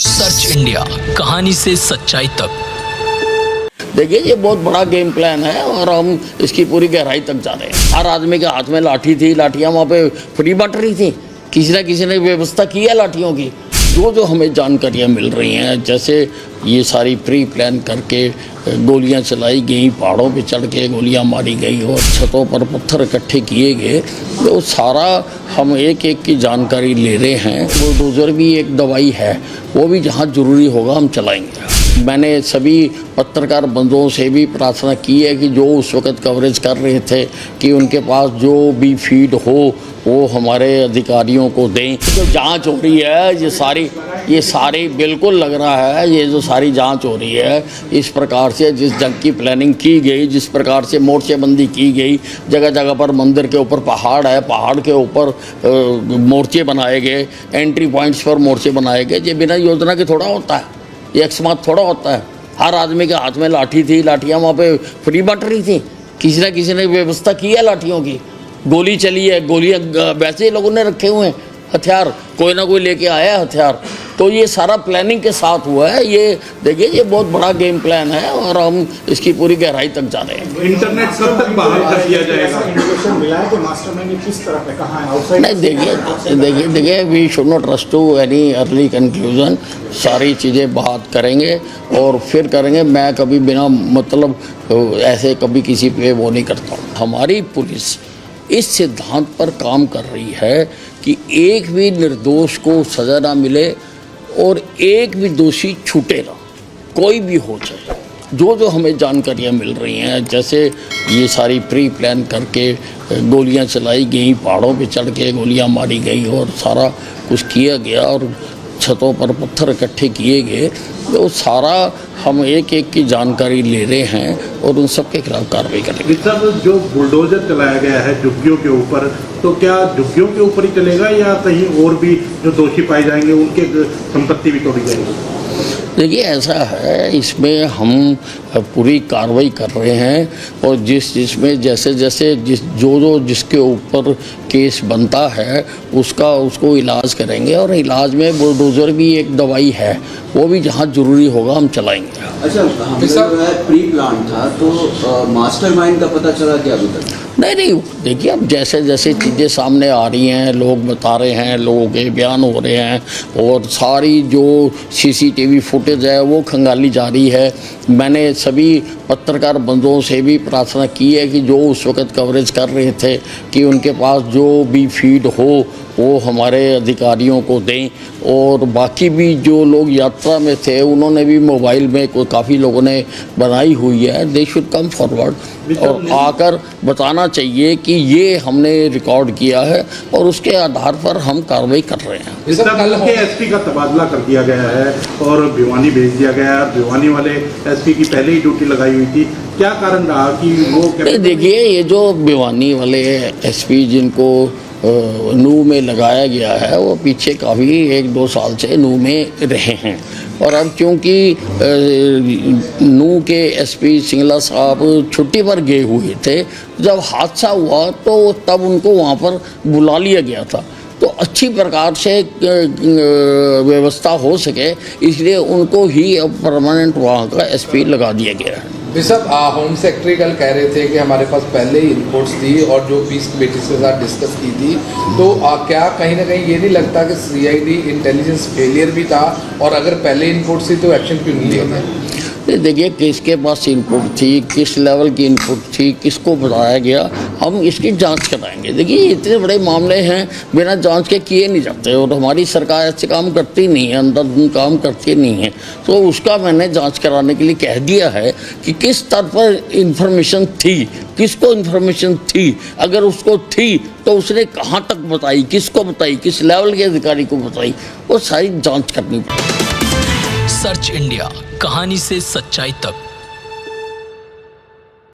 Search India, कहानी से सच्चाई तक। देखिए, ये बहुत बड़ा गेम प्लान है और हम इसकी पूरी गहराई तक जा रहे हैं। हर आदमी के हाथ में लाठी थी, लाठियाँ वहाँ पे फ्री बट रही थी। किसी न किसी ने व्यवस्था की है लाठियों की। जो हमें जानकारियाँ मिल रही हैं, जैसे ये सारी प्री प्लान करके गोलियां चलाई गई, पहाड़ों पे चढ़ के गोलियां मारी गई और छतों पर पत्थर इकट्ठे किए गए, तो सारा हम एक एक की जानकारी ले रहे हैं। बुलडोज़र भी एक दवाई है, वो भी जहाँ ज़रूरी होगा हम चलाएंगे। मैंने सभी पत्रकार बंधुओं से भी प्रार्थना की है कि जो उस वक़्त कवरेज कर रहे थे कि उनके पास जो भी फीड हो वो हमारे अधिकारियों को दें। तो जांच हो रही है, ये सारी बिल्कुल लग रहा है, ये जो सारी जांच हो रही है, इस प्रकार से जिस जंग की प्लानिंग की गई, जिस प्रकार से मोर्चेबंदी की गई, जगह जगह पर मंदिर के ऊपर पहाड़ है, पहाड़ के ऊपर मोर्चे बनाए गए, एंट्री पॉइंट्स पर मोर्चे बनाए गए। ये बिना योजना के थोड़ा होता है, ये अकस्मात थोड़ा होता है। हर आदमी के हाथ में लाठी थी, लाठियाँ वहाँ पे फ्री बट रही थी। किसी न किसी ने व्यवस्था की है लाठियों की। गोली चली है, गोलियाँ वैसे ही लोगों ने रखे हुए हैं, हथियार कोई ना कोई लेके आया है हथियार। तो ये सारा प्लानिंग के साथ हुआ है। ये देखिए, ये बहुत बड़ा गेम प्लान है और हम इसकी पूरी गहराई तक जा रहे हैं। इंटरनेट कब तक बहाल कर दिया जाएगा? मिला है कि मास्टरमाइंड किस तरह पे कहाँ है? आउटसाइड नहीं, देखिए we should not rush to any early conclusion. सारी चीज़ें बात करेंगे और फिर करेंगे। मैं कभी बिना मतलब ऐसे कभी किसी पे वो नहीं करता। हमारी पुलिस इस सिद्धांत पर काम कर रही है कि एक भी निर्दोष को सज़ा ना मिले और एक भी दोषी छूटे ना, कोई भी हो जाए। जो हमें जानकारियाँ मिल रही हैं, जैसे ये सारी प्री प्लान करके गोलियां चलाई गई, पहाड़ों पे चढ़ के गोलियां मारी गई और सारा कुछ किया गया और छतों पर पत्थर इकट्ठे किए गए, तो सारा हम एक एक की जानकारी ले रहे हैं और उन सब के खिलाफ कार्रवाई करेंगे। सर, जो बुलडोजर चलाया गया है झुग्गियों के ऊपर, तो क्या झुग्गियों के ऊपर ही चलेगा या कहीं और भी जो दोषी पाए जाएंगे उनके संपत्ति भी तोड़ी जाएगी? देखिए, ऐसा है, इसमें हम पूरी कार्रवाई कर रहे हैं और जिसमें जैसे जिसके ऊपर केस बनता है उसको इलाज करेंगे और इलाज में बुलडोज़र भी एक दवाई है, वो भी जहाँ ज़रूरी होगा हम चलाएंगे। अच्छा, प्री प्लान था तो मास्टरमाइंड का पता चला क्या अभी तक? नहीं, देखिए, अब जैसे जैसे चीज़ें सामने आ रही हैं, लोग बता रहे हैं, लोगों के बयान हो रहे हैं और सारी जो CCTV फुटेज है वो खंगाली जा रही है। मैंने सभी पत्रकार बंधुओं से भी प्रार्थना की है कि जो उस वक़्त कवरेज कर रहे थे कि उनके पास जो भी फीड हो वो हमारे अधिकारियों को दें और बाकी भी जो लोग यात्रा में थे उन्होंने भी मोबाइल में काफ़ी लोगों ने बनाई हुई है। दे शुड कम फॉरवर्ड और आकर बताना चाहिए कि ये हमने रिकॉर्ड किया है और उसके आधार पर हम कार्रवाई कर रहे हैं। इस कल के SP का तबादला कर दिया गया है और भिवानी भेज दिया गया है। भिवानी वाले SP की पहले ही ड्यूटी लगाई हुई थी, क्या कारण रहा कि वो? देखिए, ये जो भिवानी वाले SP जिनको नू में लगाया गया है वो पीछे काफ़ी 1-2 साल से नू में रहे हैं और अब क्योंकि नू के SP सिंगला साहब छुट्टी पर गए हुए थे, जब हादसा हुआ तो तब उनको वहाँ पर बुला लिया गया था, तो अच्छी प्रकार से व्यवस्था हो सके इसलिए उनको ही अब परमानेंट वहाँ का SP लगा दिया गया है। सब होम सेक्रेटरी कल कह रहे थे कि हमारे पास पहले ही इनपुट्स थी और जो पीस कमेटी के साथ डिस्कस की थी, तो क्या कहीं ना कहीं ये नहीं लगता कि CID इंटेलिजेंस फेलियर भी था और अगर पहले इनपुट्स थी तो एक्शन क्यों नहीं लिया गया? देखिए, किसके पास इनपुट थी, किस लेवल की इनपुट थी, किसको बताया गया, हम इसकी जांच कराएंगे। देखिए, इतने बड़े मामले हैं, बिना जांच के किए नहीं जाते और हमारी सरकार ऐसे काम करती नहीं है, अंधाधुंध काम करती नहीं है। तो उसका मैंने जांच कराने के लिए कह दिया है कि किस स्तर पर इन्फॉर्मेशन थी, किसको इन्फॉर्मेशन थी, अगर उसको थी तो उसने कहाँ तक बताई, किसको बताई, किस लेवल के अधिकारी को बताई, वो सारी जाँच करनी पड़ेगी। सर्च इंडिया, कहानी से सच्चाई तक।